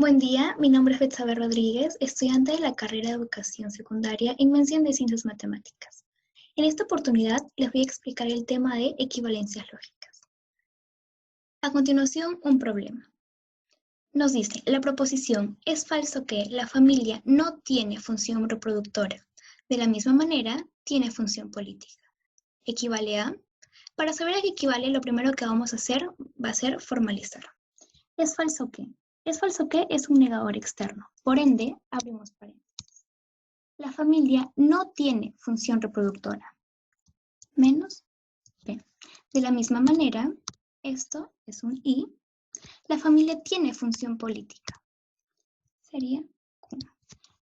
Buen día, mi nombre es Betsabe Rodríguez, estudiante de la carrera de Educación Secundaria en Mención de Ciencias Matemáticas. En esta oportunidad les voy a explicar el tema de equivalencias lógicas. A continuación, un problema. Nos dice, la proposición es falso que la familia no tiene función reproductora. De la misma manera, tiene función política. ¿Equivale a? Para saber a qué equivale, lo primero que vamos a hacer va a ser formalizar. ¿Es falso que? Es falso que es un negador externo. Por ende, abrimos paréntesis. La familia no tiene función reproductora. Menos P. De la misma manera, esto es un I. La familia tiene función política. Sería Q.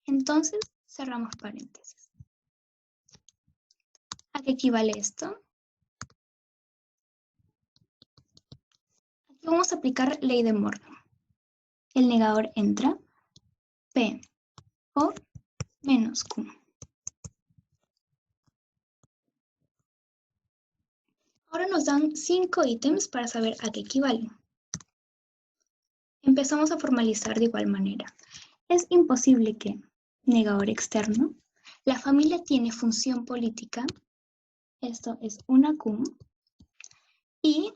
Entonces, cerramos paréntesis. ¿A qué equivale esto? Aquí vamos a aplicar ley de Morgan. El negador entra, P o menos Q. Ahora nos dan 5 ítems para saber a qué equivalen. Empezamos a formalizar de igual manera. Es imposible que, negador externo, la familia tiene función política, esto es una Q, y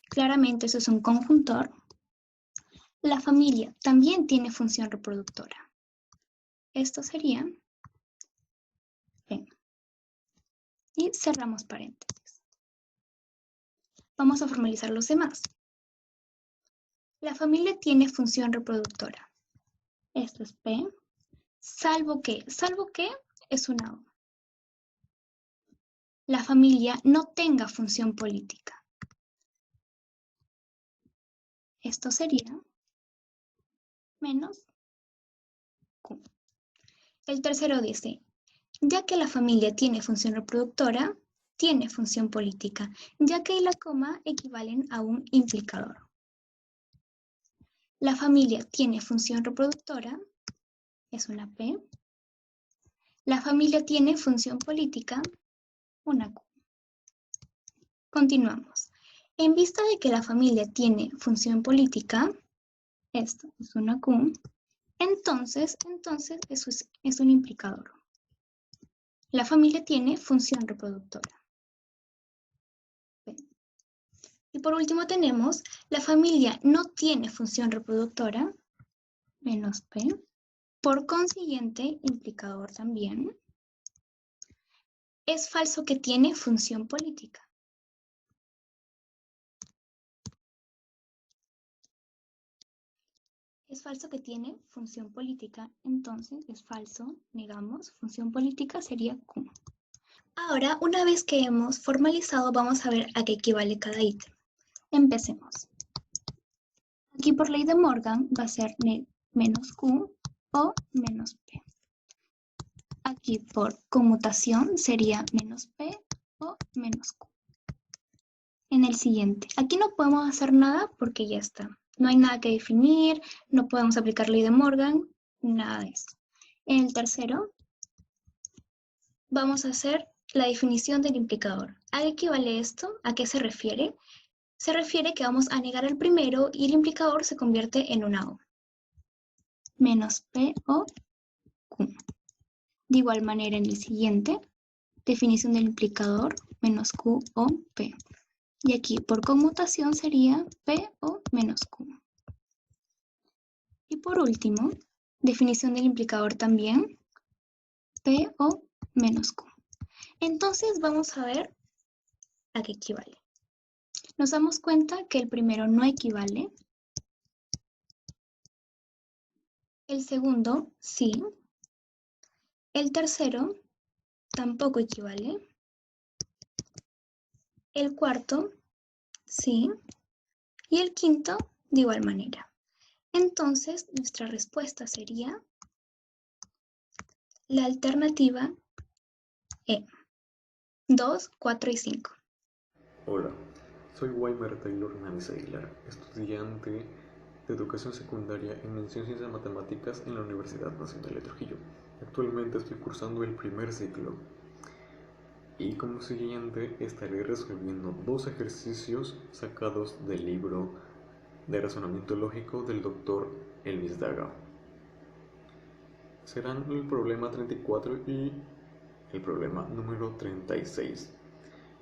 claramente eso es un conjuntor, la familia también tiene función reproductora. Esto sería P. Y cerramos paréntesis. Vamos a formalizar los demás. La familia tiene función reproductora. Esto es P, salvo que es una O. La familia no tenga función política. Esto sería menos Q. El tercero dice, ya que la familia tiene función reproductora, tiene función política, ya que y la coma equivalen a un implicador. La familia tiene función reproductora, es una P. La familia tiene función política, una Q. Continuamos. En vista de que la familia tiene función política, esto es una Q, entonces eso es un implicador. La familia tiene función reproductora. P. Y por último tenemos, la familia no tiene función reproductora, menos P. Por consiguiente, implicador también. Es falso que tiene función política. Es falso que tiene función política, entonces es falso, negamos, función política sería Q. Ahora, una vez que hemos formalizado, vamos a ver a qué equivale cada ítem. Empecemos. Aquí por ley de Morgan va a ser menos Q o menos P. Aquí por conmutación sería menos P o menos Q. En el siguiente, aquí no podemos hacer nada porque ya está. No hay nada que definir, no podemos aplicar ley de Morgan, nada de eso. En el tercero, vamos a hacer la definición del implicador. ¿A qué equivale esto? ¿A qué se refiere? Se refiere que vamos a negar el primero y el implicador se convierte en una O. Menos P o Q. De igual manera en el siguiente, definición del implicador, menos Q o P. Y aquí por conmutación sería P o menos Q. Y por último, definición del implicador también, P o menos Q. Entonces vamos a ver a qué equivale. Nos damos cuenta que el primero no equivale. El segundo, sí. El tercero, tampoco equivale. El cuarto, sí. Y el quinto, de igual manera. Entonces, nuestra respuesta sería la alternativa E. 2, 4 y 5. Hola, soy Weimer Taylor Hernández Aguilar, estudiante de Educación Secundaria en Mención Ciencias Matemáticas en la Universidad Nacional de Trujillo. Actualmente estoy cursando el primer ciclo y como siguiente estaré resolviendo 2 ejercicios sacados del libro de razonamiento lógico del Dr. Elvis Daga. Serán el problema 34 y el problema número 36.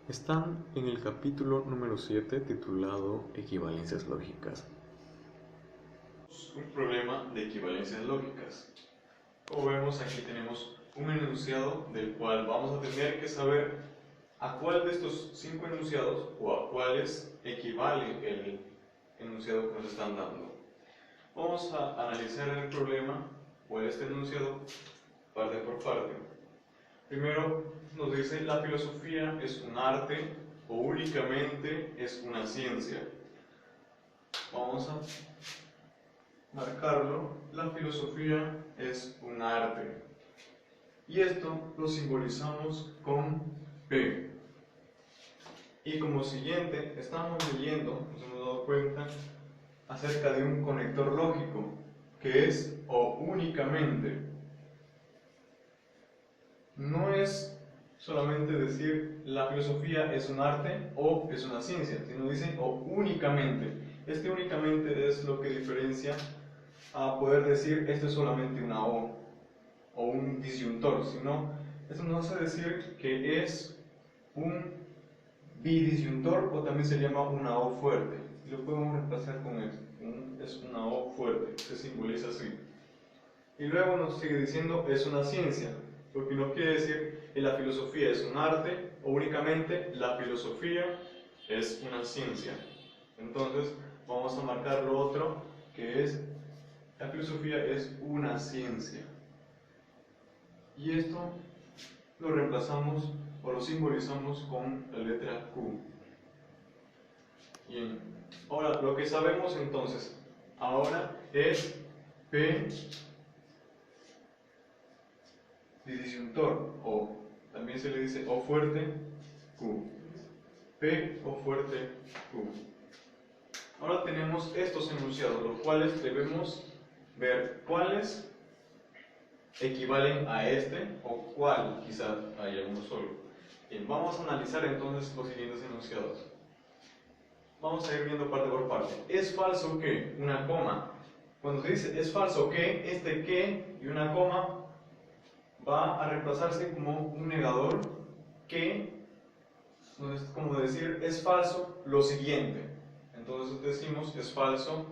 Están en el capítulo número 7 titulado Equivalencias lógicas. Un problema de equivalencias lógicas. Como vemos, aquí tenemos un enunciado del cual vamos a tener que saber a cuál de estos 5 enunciados o a cuáles equivale el enunciado que nos están dando. Vamos a analizar el problema o este enunciado parte por parte. Primero nos dice: la filosofía es un arte o únicamente es una ciencia. Vamos a marcarlo: la filosofía es un arte. Y esto lo simbolizamos con P. Y como siguiente, estamos leyendo, nos hemos dado cuenta, acerca de un conector lógico, que es o únicamente. No es solamente decir la filosofía es un arte o es una ciencia, sino dice o únicamente. Este únicamente es lo que diferencia a poder decir esto es solamente una o un disyuntor, sino esto nos hace decir que es un bidisyuntor o también se llama una o fuerte. Y lo podemos reemplazar con esto. Es una o fuerte, se simboliza así. Y luego nos sigue diciendo es una ciencia, porque no quiere decir que la filosofía es un arte o únicamente la filosofía es una ciencia. Entonces vamos a marcar lo otro, que es la filosofía es una ciencia. Y esto lo reemplazamos o lo simbolizamos con la letra Q. Bien, ahora lo que sabemos entonces ahora es P disyuntor, o también se le dice O fuerte Q. P O fuerte Q. Ahora tenemos estos enunciados, los cuales debemos ver cuáles equivalen a este o cuál quizás haya uno solo. Bien, vamos a analizar entonces los siguientes enunciados. Vamos a ir viendo parte por parte. ¿Es falso que? Una coma. Cuando se dice es falso que, este que y una coma va a reemplazarse como un negador que, es como decir es falso lo siguiente. Entonces decimos es falso,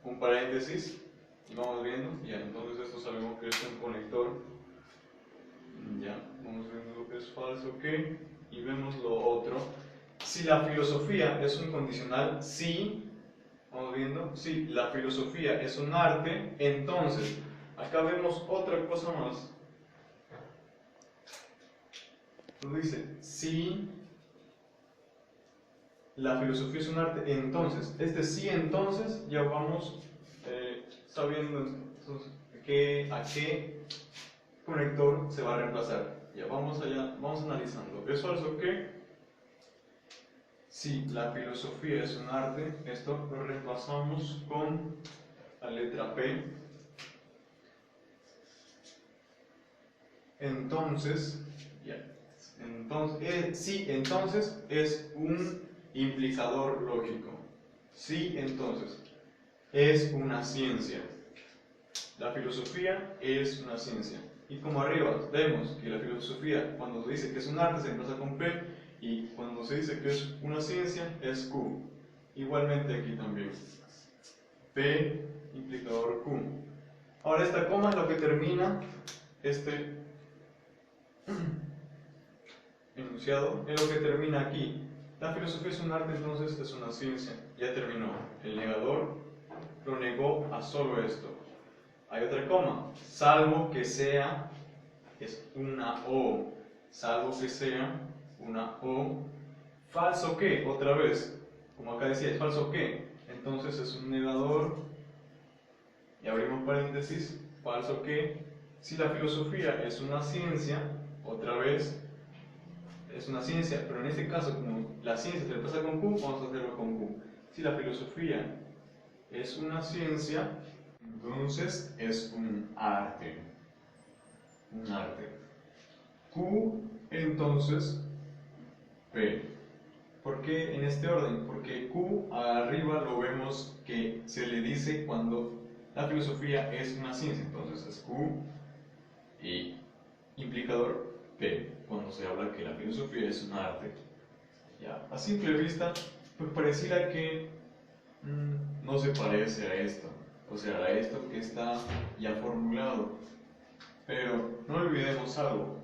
un paréntesis, y vamos viendo, ya, entonces esto sabemos que es un conector. Ya, vamos viendo lo que es falso que, y vemos lo otro. Si la filosofía es un condicional, sí, vamos viendo, si la filosofía es un arte, entonces, acá vemos otra cosa más. Nos dice, si la filosofía es un arte, entonces, este sí entonces, ya vamos sabiendo entonces, a qué conector se va a reemplazar. Ya vamos allá, vamos analizando. ¿Es falso que? Si la filosofía es un arte, esto lo reemplazamos con la letra P. Entonces, sí, entonces es un implicador lógico. Sí, entonces es una ciencia. La filosofía es una ciencia. Y como arriba vemos que la filosofía, cuando se dice que es un arte, se empieza con P, y cuando se dice que es una ciencia, es Q. Igualmente aquí también. P, implicador Q. Ahora esta coma es lo que termina este enunciado, es lo que termina aquí. La filosofía es un arte, entonces es una ciencia. Ya terminó. El negador lo negó a solo esto. Hay otra coma, salvo que sea, es una O, salvo que sea una O. ¿Falso qué? Otra vez, como acá decía, es falso qué, entonces es un negador, y abrimos paréntesis, falso qué. Si la filosofía es una ciencia, otra vez, es una ciencia, pero en este caso, como la ciencia se le pasa con Q, vamos a hacerlo con Q. Si la filosofía es una ciencia, entonces es un arte. Un arte. Q, entonces, P. ¿Por qué en este orden? Porque Q arriba lo vemos que se le dice cuando la filosofía es una ciencia, entonces es Q y implicador P, cuando se habla que la filosofía es un arte. Ya, a simple vista, pues pareciera que no se parece a esto, o sea, a esto que está ya formulado. Pero no olvidemos algo,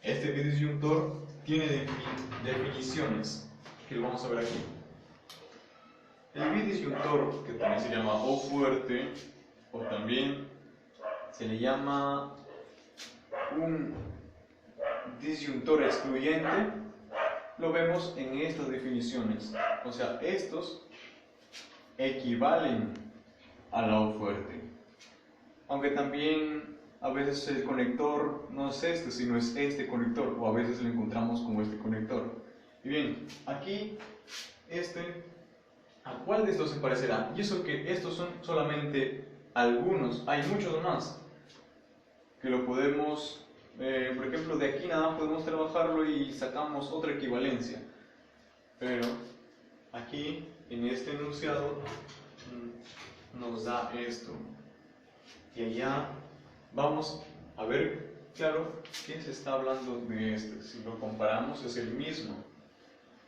este disyuntor tiene definiciones que lo vamos a ver aquí. El bidisyuntor, que también se llama O fuerte, o también se le llama un disyuntor excluyente, lo vemos en estas definiciones. O sea, estos equivalen a la O fuerte. Aunque también a veces el conector no es este, sino es este conector, o a veces lo encontramos como este conector. Y bien, aquí ¿a cuál de estos se parecerá? Y eso que estos son solamente algunos, hay muchos más que lo podemos, por ejemplo, de aquí nada más podemos trabajarlo y sacamos otra equivalencia. Pero aquí, en este enunciado, nos da esto. Y allá vamos a ver, claro, que se está hablando de este. Si lo comparamos, es el mismo.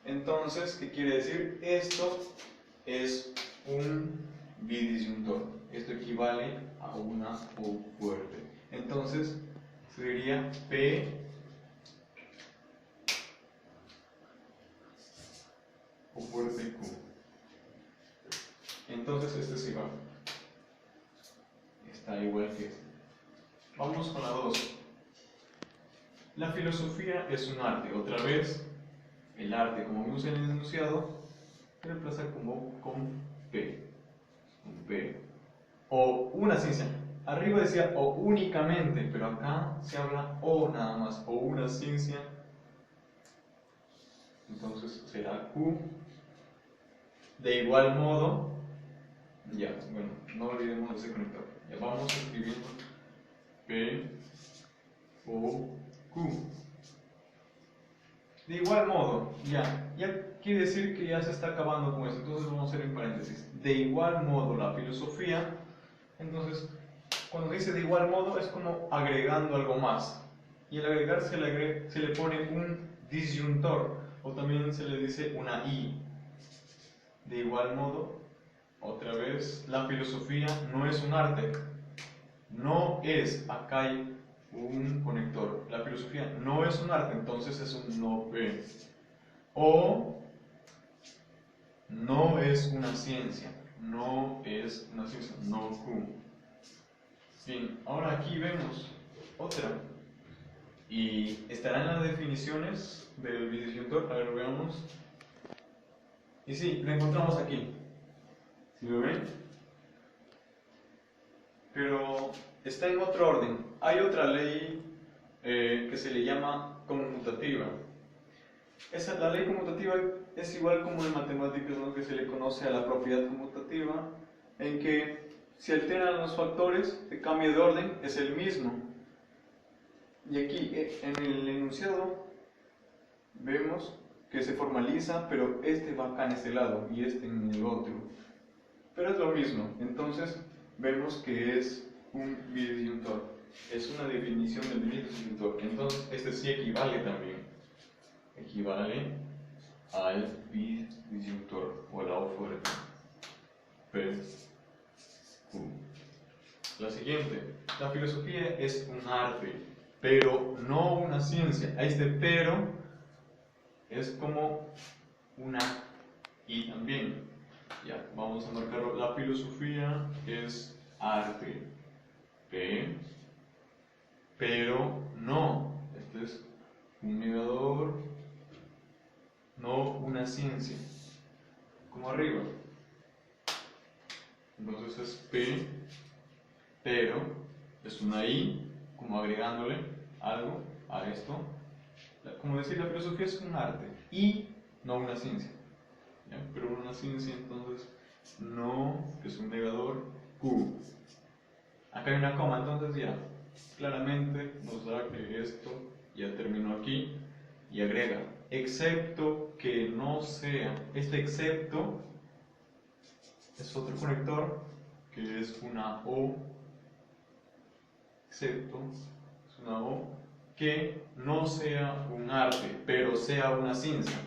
Entonces, ¿qué quiere decir? Esto es un bidisyuntor. Esto equivale a una O fuerte. Entonces, sería P O fuerte Q. Entonces, este es igual. Está igual que este. Vamos con la 2. La filosofía es un arte. Otra vez, el arte, como vimos en el enunciado, se reemplaza como con P. Con P. O una ciencia. Arriba decía o únicamente, pero acá se habla o nada más, o una ciencia. Entonces será Q. De igual modo, ya, bueno, no olvidemos ese conector. Ya vamos escribiendo P, O, Q. De igual modo, ya quiere decir que ya se está acabando con eso, entonces vamos a hacer en paréntesis. De igual modo, la filosofía, entonces, cuando dice de igual modo es como agregando algo más. Y al agregar se le pone un disyuntor, o también se le dice una I. De igual modo, otra vez, la filosofía no es un arte. No es, acá hay un conector. La filosofía no es un arte, entonces es un no P. O no es una ciencia. No es una ciencia, no Q. Bien, ahora aquí vemos otra. Y estará en las definiciones del bidisyuntor. A ver, veamos. Y sí, lo encontramos aquí. ¿Sí lo ven? Pero está en otro orden. Hay otra ley que se le llama conmutativa. La ley conmutativa es igual como en matemáticas, ¿no? Que se le conoce a la propiedad conmutativa, en que si alternan los factores, el cambio de orden es el mismo. Y aquí en el enunciado vemos que se formaliza, pero este va acá en este lado y este en el otro. Pero es lo mismo, entonces vemos que es un bidisyuntor. Es una definición del bidisyuntor. Entonces este sí equivale también. Equivale al bidisyuntor o a la O fuerte. P, Q. La siguiente. La filosofía es un arte, pero no una ciencia. Este pero es como una y también. Ya, vamos a marcarlo. La filosofía es arte. P, pero no. Este es un negador, no una ciencia. Como arriba. Entonces es P, pero es una I, como agregándole algo a esto. Como decir, la filosofía es un arte y no una ciencia. ¿Ya? Pero una ciencia, entonces, no, que es un negador, Q. Acá hay una coma, entonces ya, claramente nos da que esto ya terminó aquí y agrega excepto que no sea. Este excepto es otro conector que es una O, excepto, es una O, que no sea un arte, pero sea una ciencia.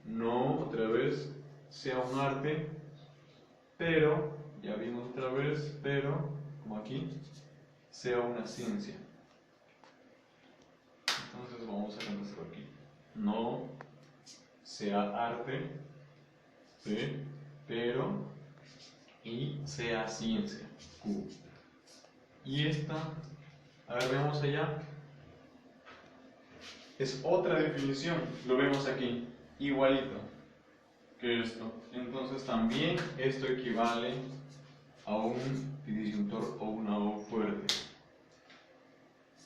No, otra vez, sea un arte, pero, ya vimos otra vez, pero, como aquí, sea una ciencia. Entonces vamos a reemplazar aquí. No sea arte, ¿sí? Pero, y sea ciencia, Q. Y esta, a ver, veamos allá, es otra definición, lo vemos aquí, igualito que esto. Entonces también esto equivale a un disyuntor o una O fuerte,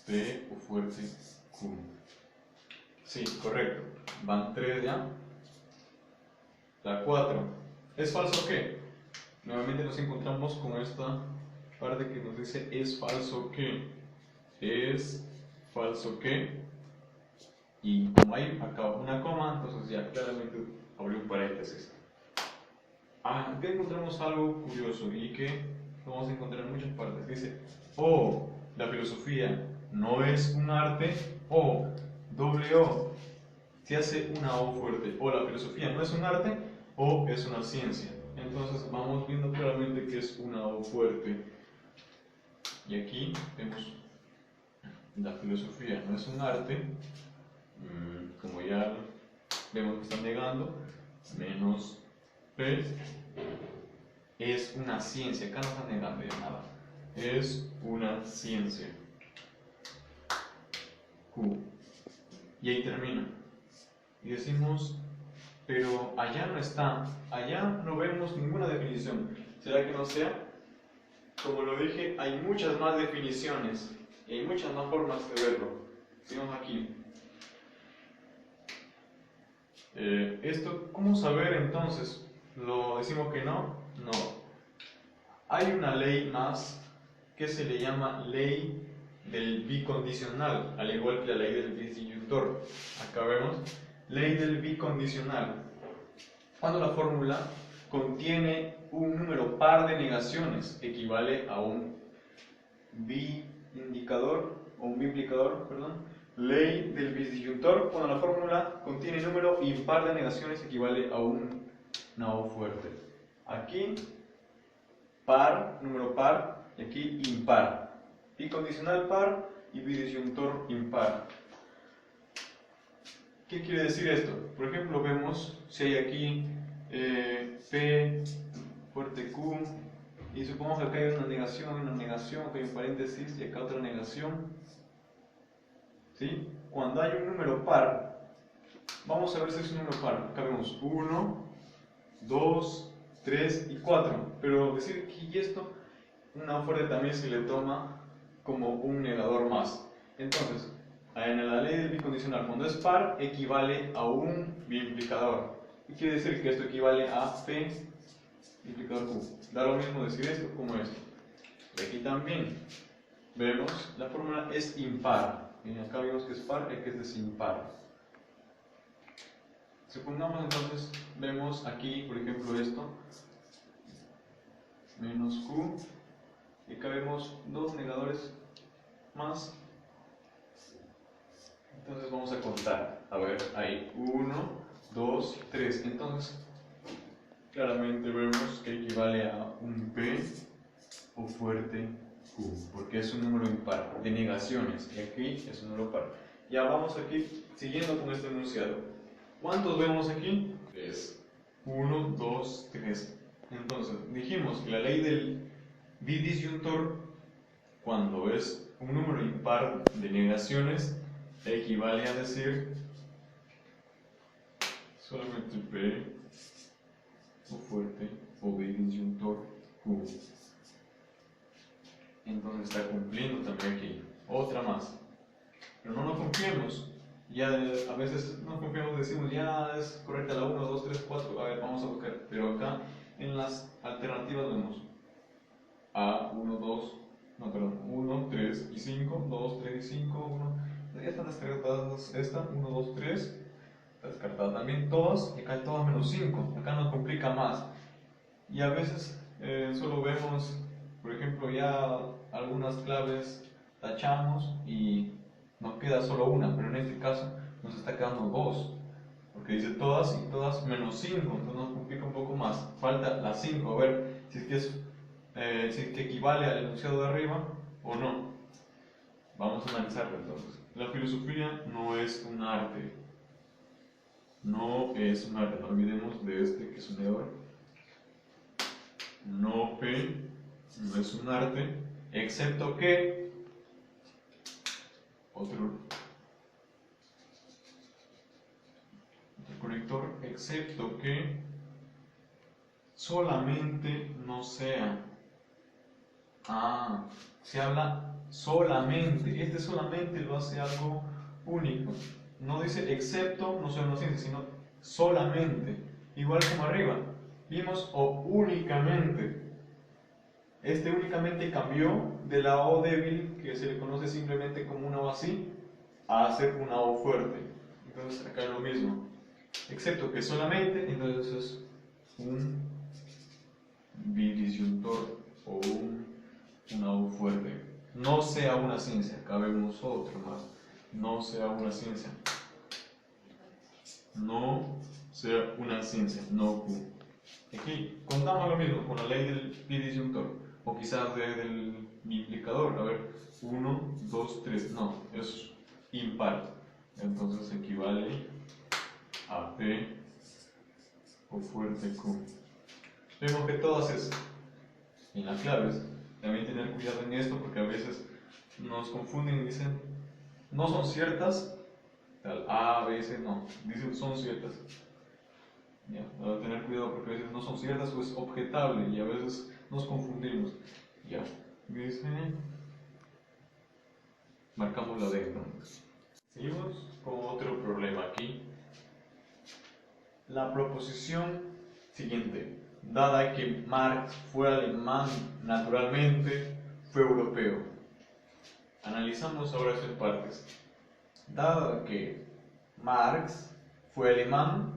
P o fuerte Q. Sí, correcto, van 3 ya. La 4, ¿es falso qué? Nuevamente nos encontramos con esta parte que nos dice es falso que, es falso que, y como hay acá una coma, entonces ya claramente abrió un paréntesis. Aquí encontramos algo curioso y que vamos a encontrar en muchas partes. Dice, o la filosofía no es un arte, o doble O, se hace una O fuerte, o la filosofía no es un arte, o es una ciencia. Entonces vamos viendo claramente que es una O fuerte. Y aquí vemos, la filosofía no es un arte, como ya vemos que están negando, menos P, es una ciencia. Acá no están negando ya nada, es una ciencia. Q. Y ahí termina. Y decimos, pero allá no está, allá no vemos ninguna definición. ¿Será que no sea? Como lo dije, hay muchas más definiciones y hay muchas más formas de verlo. Sigamos aquí. Esto, ¿cómo saber entonces? ¿Lo decimos que no? No. Hay una ley más que se le llama ley del bicondicional, al igual que la ley del disyuntor. Acá vemos ley del bicondicional. Cuando la fórmula contiene un número par de negaciones, equivale a un biindicador o un biplicador, perdón. Ley del disyuntor, cuando la fórmula contiene número impar de negaciones, equivale a una O fuerte. Aquí par, número par, y aquí impar. Bicondicional par y bidisyuntor impar. ¿Qué quiere decir esto? Por ejemplo, vemos si hay aquí P fuerte Q, y supongamos que acá hay una negación, que hay un paréntesis y acá otra negación. ¿Sí? Cuando hay un número par, vamos a ver si es un número par. Acá vemos 1, 2, 3 y 4. Pero decir que y esto, una fuerte también se le toma como un negador más. Entonces, en la ley del bicondicional, cuando es par, equivale a un biimplicador. ¿Qué quiere decir? Que esto equivale a P implicador Q. Da lo mismo decir esto como esto. Y aquí también vemos, la fórmula es impar. Y acá vemos que es par y que es desimpar. Supongamos entonces, vemos aquí, por ejemplo, esto, menos Q, y acá vemos dos negadores más. Entonces vamos a contar. A ver, hay 1, 2, 3. Entonces, claramente vemos que equivale a un P o fuerte Q, porque es un número impar de negaciones, y aquí es un número par. Ya vamos aquí, siguiendo con este enunciado. ¿Cuántos vemos aquí? 3. 1, 2, 3. Entonces, dijimos que la ley del bidisyuntor, cuando es un número impar de negaciones, equivale a decir solamente P o fuerte o bidisyuntor Q. Entonces está cumpliendo también aquí. Otra más. Pero no nos confiemos. Ya a veces no confiamos, decimos ya es correcta la 1, 2, 3, 4. A ver, vamos a buscar. Pero acá en las alternativas vemos A, 1, 2, no, perdón, 1, 3 y 5, 2, 3 y 5, 1. Ya están descartadas esta, 1, 2, 3. está descartada también todas, y acá todas menos 5, acá nos complica más. Y a veces solo vemos, por ejemplo, ya algunas claves tachamos y nos queda solo una, pero en este caso nos está quedando dos, porque dice todas y todas menos 5, entonces nos complica un poco más. Falta la 5, a ver si es que, si es que equivale al enunciado de arriba o no. Vamos a analizarlo entonces. La filosofía no es un arte. No es un arte, no olvidemos de este que es un error. No es un arte, excepto que otro conector, excepto que solamente no sea. Se habla solamente. Este solamente lo hace algo único. No dice excepto, no sea una ciencia, sino solamente. Igual como arriba. Vimos o únicamente. Este únicamente cambió de la O débil, que se le conoce simplemente como una O así, a ser una O fuerte. Entonces acá es lo mismo. Excepto que solamente, entonces es un bidisyuntor o una O fuerte. No sea una ciencia, acá vemos otro más. No sea una ciencia. No sea una ciencia, no Q. Aquí contamos lo mismo con la ley del bidisyuntor. O quizás del implicador. A ver, 1, 2, 3. No, es impar. Entonces equivale a P o fuerte Q. Vemos que todas es en las claves. También tener cuidado en esto porque a veces nos confunden y dicen no son ciertas. Tal A, B, C, no. Dicen son ciertas. Ya, debe tener cuidado porque a veces no son ciertas o es objetable y a veces nos confundimos. Ya, dice. Marcamos la D entonces. Seguimos con otro problema aquí. La proposición siguiente. Dada que Marx fue alemán naturalmente, fue europeo. Analizamos ahora eso en partes. Dada que Marx fue alemán,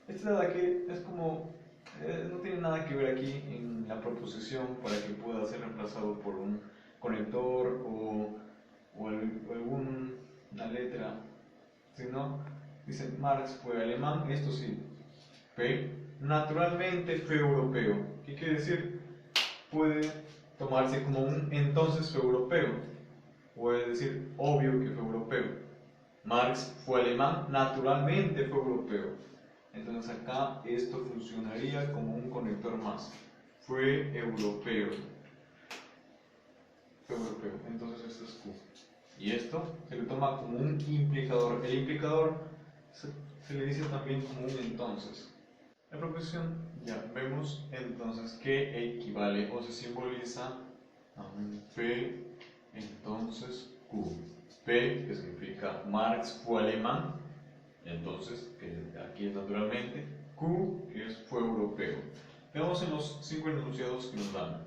esta dada que es como, no tiene nada que ver aquí en la proposición para que pueda ser reemplazado por un conector o alguna letra, sino dice Marx fue alemán, esto sí, P, naturalmente fue europeo. ¿Qué quiere decir? Puede tomarse como un entonces fue europeo, puede decir obvio que fue europeo. Marx fue alemán, naturalmente fue europeo. Entonces acá esto funcionaría como un conector más. Fue europeo. Fue europeo. Entonces esto es Q. Y esto se le toma como un implicador. El implicador se le dice también como un entonces. La proposición ya vemos entonces que equivale o se simboliza a un P entonces Q. P, que significa Marx fue alemán, entonces, que aquí es naturalmente, Q, que fue europeo. Veamos en los 5 enunciados que nos dan.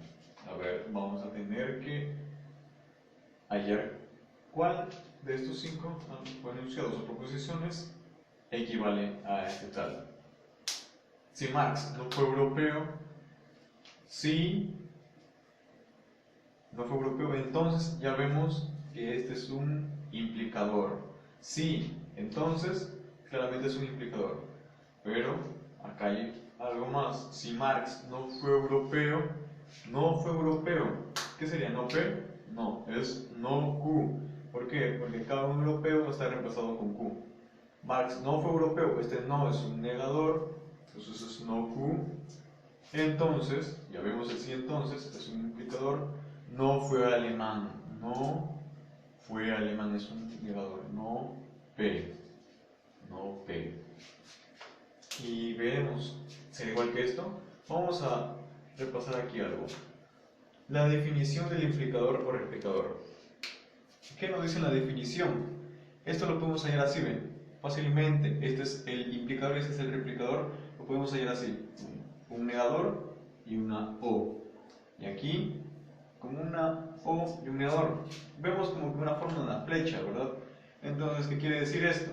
A ver, vamos a tener que hallar cuál de estos 5 enunciados o proposiciones equivale a este tal. Si Marx no fue europeo, si no fue europeo, entonces ya vemos que este es un implicador. Sí, entonces claramente es un implicador. Pero acá hay algo más. Si Marx no fue europeo, ¿qué sería? ¿No P? No, es no Q. ¿Por qué? Porque cada un europeo está reemplazado con Q. Marx no fue europeo, este no es un negador, entonces es no Q. Entonces, ya vemos el sí entonces, es un implicador. No fue alemán, no fue alemán, es un negador, no P, no P. Y veremos, ¿será igual que esto? Vamos a repasar aquí algo. La definición del implicador o replicador. ¿Qué nos dice la definición? Esto lo podemos hallar así, ¿ven? Fácilmente, este es el implicador, este es el replicador, lo podemos hallar así. Un negador y una O. Y aquí como una O y un negador. Vemos como que una forma de una flecha, ¿verdad? Entonces, ¿qué quiere decir esto?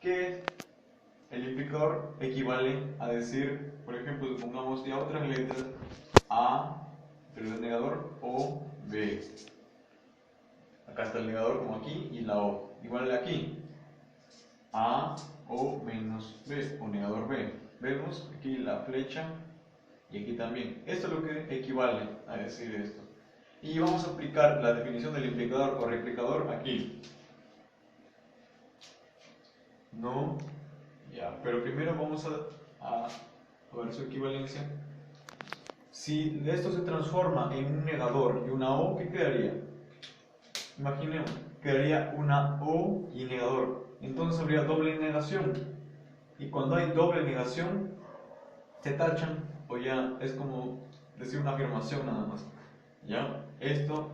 Que el implicador equivale a decir, por ejemplo, supongamos ya otras letras A, pero el negador, o B. Acá está el negador como aquí y la O. Igual aquí. A, O menos B, o negador B. Vemos aquí la flecha y aquí también. Esto es lo que equivale a decir esto. Y vamos a aplicar la definición del implicador o replicador aquí. No, ya, pero primero vamos a ver su equivalencia. Si esto se transforma en un negador y una O, ¿qué quedaría? Imaginemos, quedaría una O y negador. Entonces habría doble negación. Y cuando hay doble negación, se tachan o ya es como decir una afirmación nada más. ¿Ya? Esta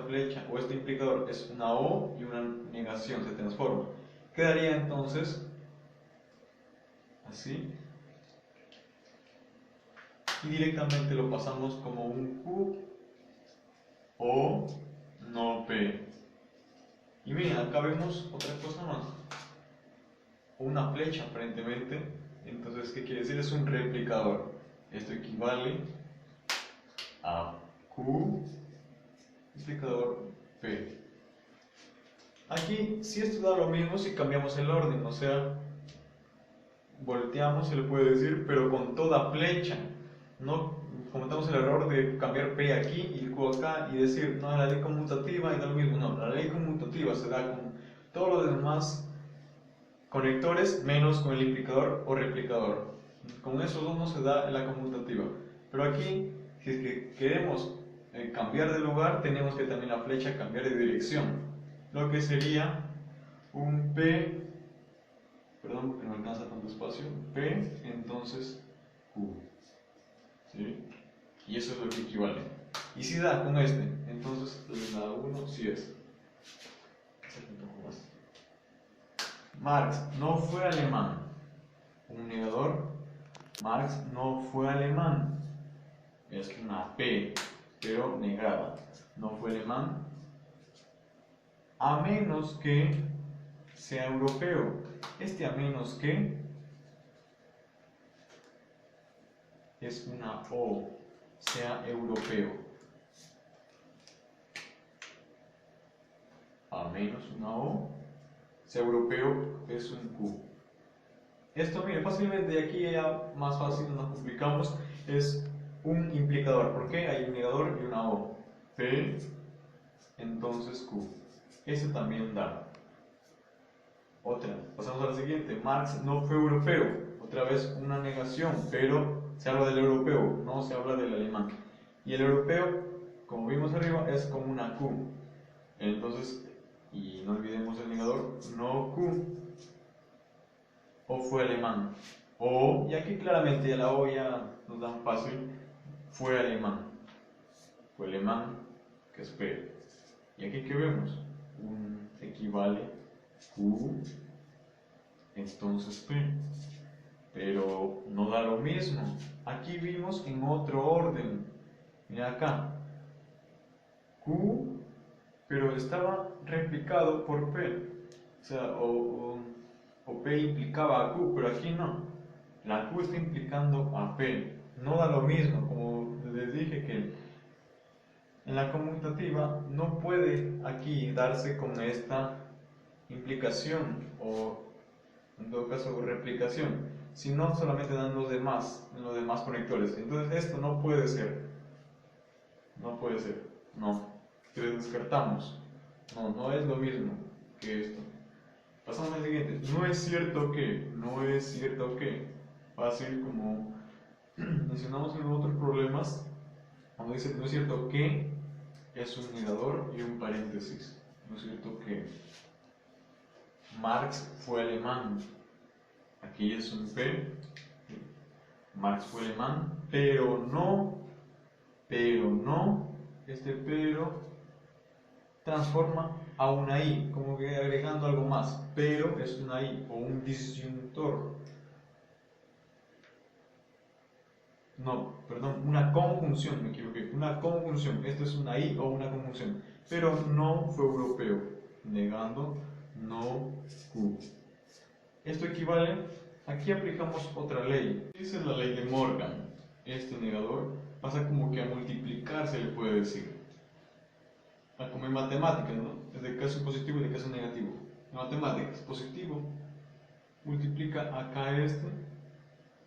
flecha o este implicador es una O y una negación, se transforma. Quedaría entonces así. Y directamente lo pasamos como un Q o no P. Y miren, acá vemos otra cosa más. Una flecha aparentemente. Entonces, ¿qué quiere decir? Es un replicador. Esto equivale a Q multiplicador P. Aquí, si esto da lo mismo si cambiamos el orden, o sea, volteamos, se le puede decir, pero con toda flecha. No cometamos el error de cambiar P aquí y Q acá y decir, no, la ley conmutativa y da lo mismo. No, la ley conmutativa se da con todos los demás conectores menos con el implicador o replicador. Con esos dos no se da la conmutativa. Pero aquí, si es que queremos cambiar de lugar, tenemos que también la flecha cambiar de dirección. Lo que sería un P, perdón porque no alcanza tanto espacio, P, entonces Q. ¿Sí? Y eso es lo que equivale. Y si da con este, entonces la 1 sí es. Marx no fue alemán. Un negador. Marx no fue alemán. Es una P, pero negada. No fue alemán. A menos que sea europeo. Este a menos que es una O, sea europeo. A menos una O, sea europeo, es un Q. Esto, mire, fácilmente de aquí ya más fácil nos complicamos, es un implicador. ¿Por qué? Hay un negador y una O. P, entonces Q. Eso también da. Otra, pasamos a la siguiente. Marx no fue europeo. Otra vez una negación, pero se habla del europeo, no se habla del alemán. Y el europeo, como vimos arriba, es como una Q. Entonces, y no olvidemos el negador, no Q. O fue alemán. O, y aquí claramente la O ya nos da un fácil, fue alemán. Fue alemán, que es P. Y aquí que vemos, un equivale Q, entonces P. Pero no da lo mismo. Aquí vimos en otro orden. Mira acá. Q, pero estaba replicado por P. O sea, o P implicaba a Q, pero aquí no. La Q está implicando a P. No da lo mismo, como les dije que en la conmutativa no puede aquí darse con esta implicación o en todo caso replicación, sino solamente dan los demás conectores. Entonces esto no puede ser. No puede ser. No. Que descartamos. No, no es lo mismo que esto. Pasamos al siguiente. No es cierto que. No es cierto que. Fácil como mencionamos en otros problemas. Cuando dice no es cierto que es un negador y un paréntesis. No es cierto que Marx fue alemán. Aquí es un P. Marx fue alemán, pero no, este pero transforma a una I, como que agregando algo más, pero es una I o un disyuntor. No, perdón, una conjunción, me equivoqué, una conjunción. Esto es una I o una conjunción, pero no fue europeo, negando no Q. Esto equivale, aquí aplicamos otra ley. Esa es la ley de Morgan. Este negador pasa como que a multiplicar, se le puede decir. Como en matemáticas, ¿no? Es de caso positivo y de caso negativo. En matemáticas, positivo multiplica acá este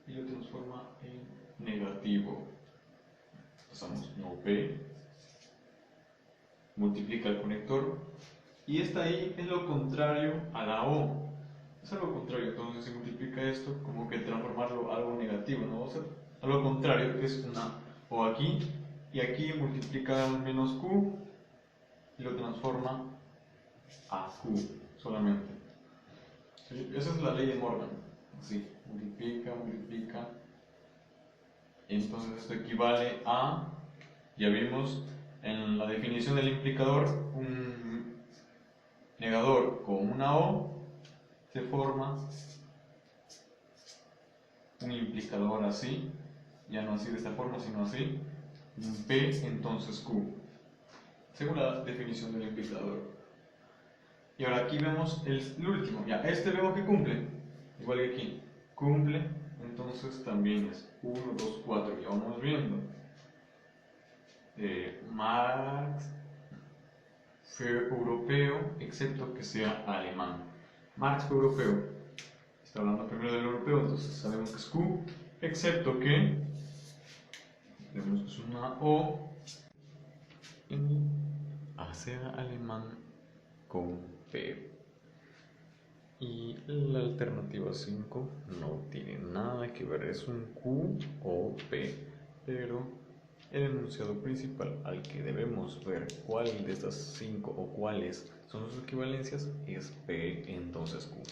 y lo transforma en negativo. Pasamos no P, multiplica el conector y esta I es lo contrario a la O. Es algo contrario, entonces se multiplica esto como que transformarlo a algo negativo, ¿no? O sea, a lo contrario, que es una O aquí y aquí multiplica menos Q y lo transforma a Q solamente. ¿Sí? Esa es la ley de Morgan. Así, multiplica, multiplica. Entonces esto equivale a, ya vimos en la definición del implicador, un negador con una O se forma un implicador así, ya no así de esta forma, sino así, un P entonces Q, según la definición del implicador. Y ahora aquí vemos el último, ya este vemos que cumple, igual que aquí, cumple, entonces también es 1, 2, 4, ya vamos viendo. Marx fue europeo, excepto que sea alemán. Marx fue europeo, está hablando primero del europeo, entonces sabemos que es Q, excepto que vemos que es una O y sea alemán con P. Y la alternativa 5 no tiene nada que ver, es un Q o P, pero el enunciado principal al que debemos ver cuál de estas 5 o cuáles son sus equivalencias es P entonces Q.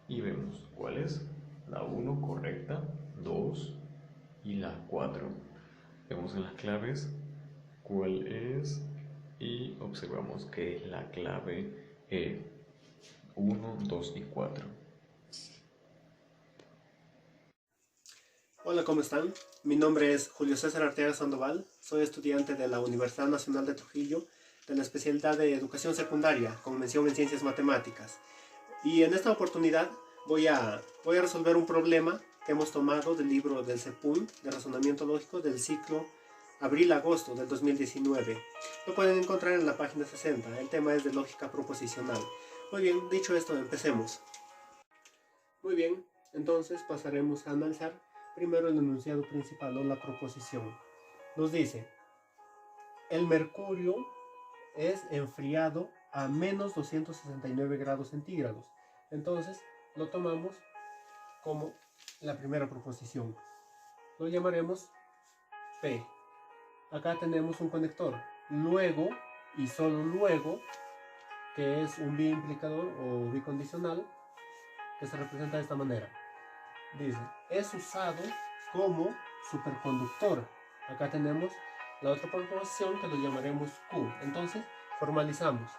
Y vemos cuál es la 1 correcta, 2 y la 4. Vemos en las claves cuál es y observamos que la clave es 1, 2 y 4. Hola, ¿cómo están? Mi nombre es Julio César Arteaga Sandoval, soy estudiante de la Universidad Nacional de Trujillo, de la especialidad de Educación Secundaria, con mención en Ciencias Matemáticas. Y en esta oportunidad voy a resolver un problema que hemos tomado del libro del CEPUN, de Razonamiento Lógico, del ciclo Abril-Agosto del 2019. Lo pueden encontrar en la página 60, el tema es de lógica proposicional. Muy bien, dicho esto, empecemos. Muy bien, entonces pasaremos a analizar primero el enunciado principal o la proposición. Nos dice, el mercurio es enfriado a menos 269 grados centígrados. Entonces lo tomamos como la primera proposición. Lo llamaremos P. Acá tenemos un conector. Luego, y solo luego, que es un biimplicador o bicondicional, que se representa de esta manera. Dice, es usado como superconductor. Acá tenemos la otra proposición que lo llamaremos Q. Entonces, formalizamos.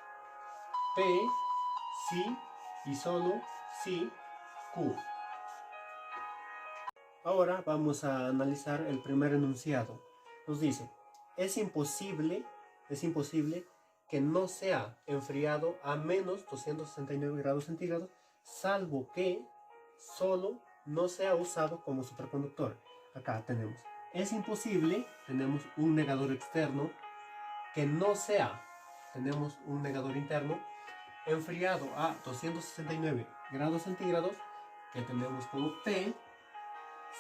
P, sí y solo si Q. Ahora vamos a analizar el primer enunciado. Nos dice, es imposible que no sea enfriado a menos 269 grados centígrados, salvo que solo no sea usado como superconductor. Acá tenemos, es imposible, tenemos un negador externo, que no sea, tenemos un negador interno, enfriado a 269 grados centígrados, que tenemos como P,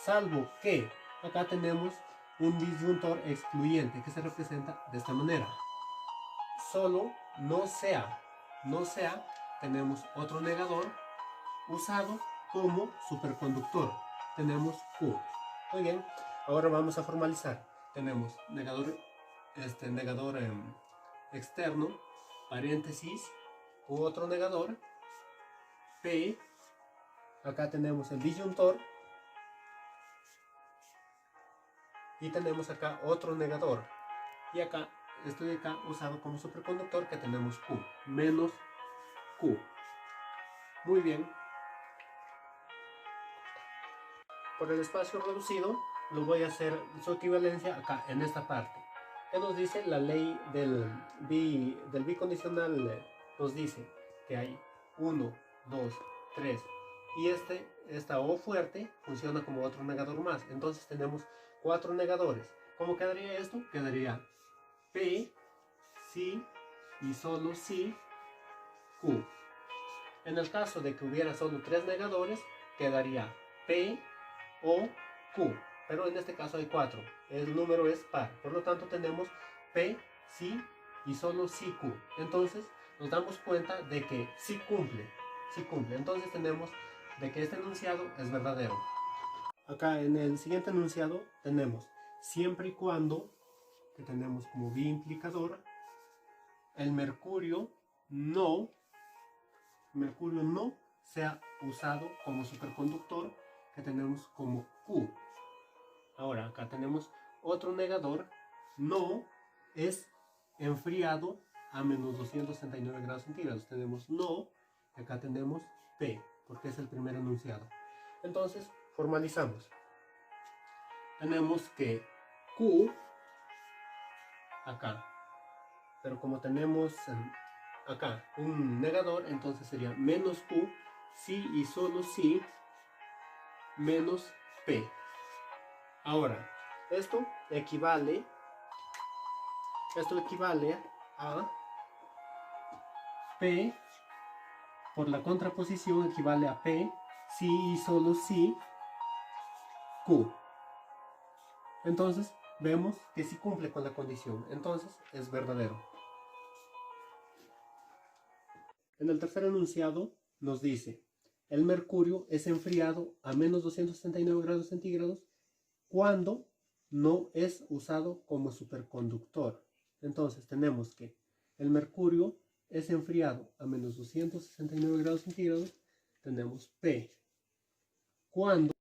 salvo que, acá tenemos un disyuntor excluyente, que se representa de esta manera. Solo no sea, tenemos otro negador usado como superconductor. Tenemos Q. Muy bien, ahora vamos a formalizar. Tenemos negador externo, paréntesis, u otro negador, P. Acá tenemos el disyuntor. Y tenemos acá otro negador. Y acá, estoy acá usado como superconductor, que tenemos Q, menos Q. Muy bien. Por el espacio reducido, lo voy a hacer su equivalencia acá, en esta parte. ¿Qué nos dice? La ley del bicondicional nos dice que hay 1, 2, 3. Y esta O fuerte funciona como otro negador más. Entonces tenemos 4 negadores. ¿Cómo quedaría esto? Quedaría P, si y solo si, Q. En el caso de que hubiera solo 3 negadores, quedaría P, O, Q. Pero en este caso hay 4. El número es par. Por lo tanto tenemos P, si y solo si Q. Entonces nos damos cuenta de que sí cumple. Sí cumple. Entonces tenemos de que este enunciado es verdadero. Acá en el siguiente enunciado tenemos siempre y cuando, que tenemos como biimplicador, el mercurio no sea usado como superconductor, que tenemos como Q. Ahora acá tenemos otro negador, no es enfriado a menos 269 grados centígrados. Tenemos no, y acá tenemos P, porque es el primer enunciado. Entonces formalizamos. Tenemos que Q acá, pero como tenemos acá un negador, entonces sería menos Q, si y solo si, menos P. Ahora, esto equivale a P, por la contraposición equivale a P, si y solo si, Q. Entonces vemos que sí cumple con la condición, entonces es verdadero. En el tercer enunciado nos dice, el mercurio es enfriado a menos 269 grados centígrados cuando no es usado como superconductor. Entonces tenemos que el mercurio es enfriado a menos 269 grados centígrados, tenemos P. Cuando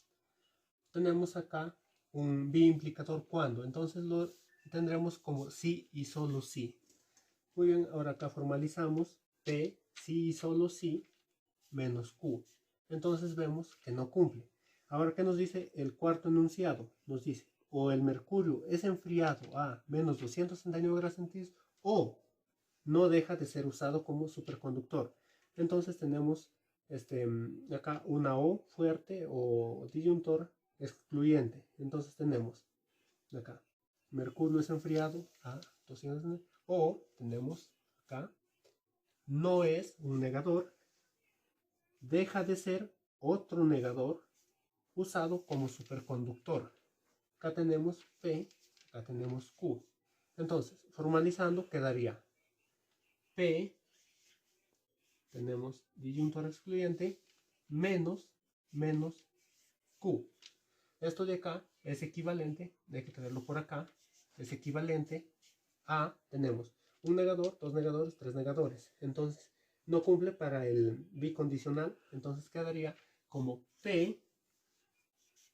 tenemos acá un biimplicador cuando, entonces lo tendremos como sí y solo sí. Muy bien, ahora acá formalizamos P, sí y solo sí, menos Q. Entonces vemos que no cumple. Ahora, ¿qué nos dice el cuarto enunciado? Nos dice, o el mercurio es enfriado a menos 269 grados centígrados, o no deja de ser usado como superconductor. Entonces tenemos acá una O fuerte o disyuntor excluyente. Entonces tenemos acá, mercurio es enfriado a 269, o tenemos acá, no es un negador, deja de ser otro negador usado como superconductor. Acá tenemos P, acá tenemos Q. Entonces, formalizando quedaría P, tenemos disyuntor excluyente, menos Q. Esto de acá es equivalente, hay que tenerlo por acá, es equivalente a, tenemos un negador, dos negadores, tres negadores. Entonces, no cumple para el bicondicional, entonces quedaría como P,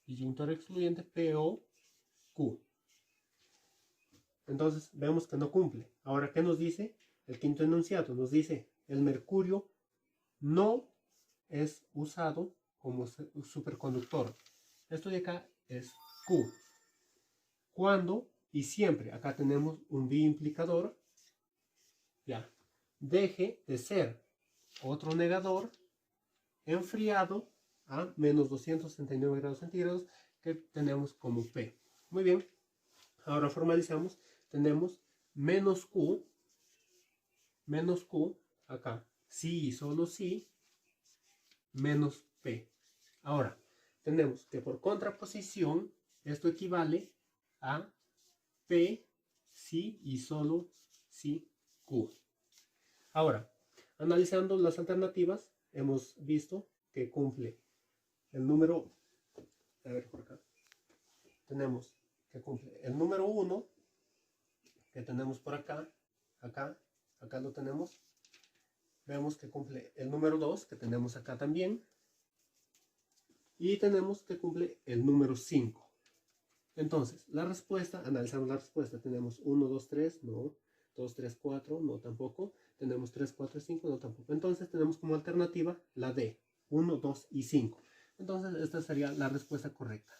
disyuntor excluyente, PO, Q. Entonces, vemos que no cumple. Ahora, ¿qué nos dice? El quinto enunciado nos dice, el mercurio no es usado como superconductor. Esto de acá es Q. Cuando y siempre, acá tenemos un biimplicador, ya, deje de ser otro negador enfriado a menos 269 grados centígrados, que tenemos como P. Muy bien, ahora formalizamos, tenemos menos Q, acá, sí y solo sí, menos P. Ahora, tenemos que por contraposición, esto equivale a P, sí y solo sí, Q. Ahora, analizando las alternativas, hemos visto que cumple el número, a ver por acá, tenemos que cumple el número 1, que tenemos por acá, acá lo tenemos. Vemos que cumple el número 2, que tenemos acá también. Y tenemos que cumple el número 5. Entonces, la respuesta, analizamos la respuesta. Tenemos 1, 2, 3, no. 2, 3, 4, no tampoco. Tenemos 3, 4, 5, no tampoco. Entonces, tenemos como alternativa la D, 1, 2 y 5. Entonces, esta sería la respuesta correcta.